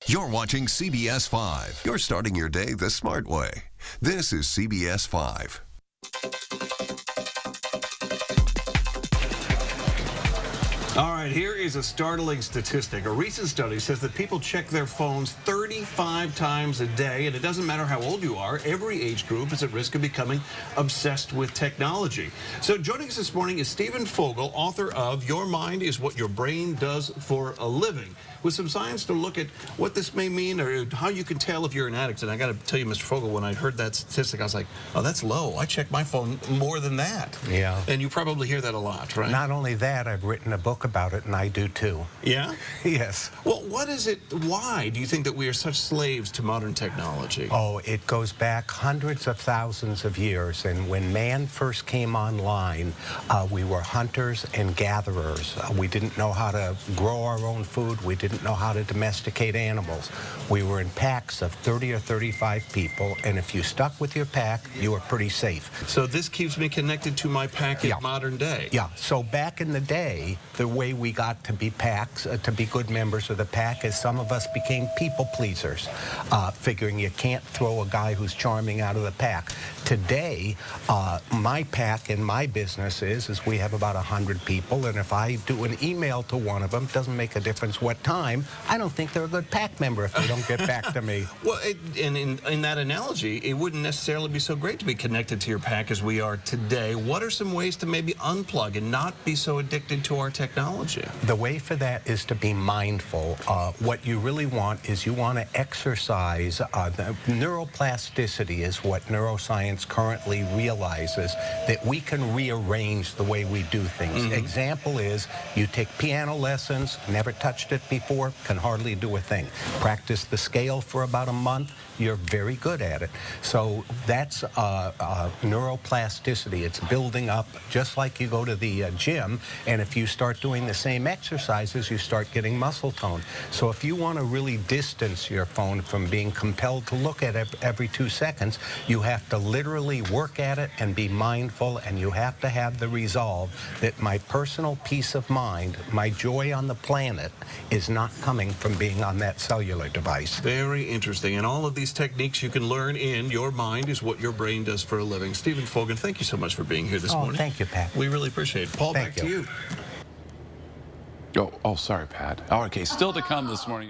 You're watching CBS 5. You're starting your day the smart way. This is CBS 5. All right, here is a startling statistic. A recent study says that people check their phones 35 times a day, and it doesn't matter how old you are. Every age group is at risk of becoming obsessed with technology. So joining us this morning is Stephen Fogel, author of Your Mind is What Your Brain Does for a Living, with some science to look at what this may mean or how you can tell if you're an addict. And I got to tell you, Mr. Fogel, when I heard that statistic, I was like, oh, that's low. I check my phone more than that. Yeah. And you probably hear that a lot, right? Not only that, I've written a book about it, and I do too. Yeah? Yes. Well, what is it? Why do you think that we are such slaves to modern technology? Oh, it goes back hundreds of thousands of years. And when man first came online, we were hunters and gatherers. We didn't know how to grow our own food. We didn't know how to domesticate animals. We were in packs of 30 or 35 people, and if you stuck with your pack, you were pretty safe. So this keeps me connected to my pack in modern day. Yeah. So back in the day, the way we got to be packs, to be good members of the pack, is some of us became people pleasers, figuring you can't throw a guy who's charming out of the pack. Today, my pack in my business is we have about 100 people, and if I do an email to one of them, doesn't make a difference what time, I don't think they're a good pack member if they don't get back to me. Well, and in that analogy, it wouldn't necessarily be so great to be connected to your pack as we are today. What are some ways to maybe unplug and not be so addicted to our technology? The way for that is to be mindful. What you really want is you want to exercise. The neuroplasticity is what neuroscience currently realizes, that we can rearrange the way we do things. Example is, you take piano lessons, never touched it before, can hardly do a thing. Practice the scale for about a month, you're very good at it. So that's neuroplasticity. It's building up, just like you go to the gym, and if you start doing the same exercises, you start getting muscle tone. So if you want to really distance your phone from being compelled to look at it every 2 seconds, you have to literally work at it and be mindful, and you have to have the resolve that my personal peace of mind, my joy on the planet, is not coming from being on that cellular device. Very interesting. And all of these techniques you can learn in Your Mind is What Your Brain Does for a Living. Stephen Fogel, thank you so much for being here this morning. Thank you, Pat. We really appreciate it. Paul, back to you. Oh, sorry, Pat. Oh, okay, still to come this morning.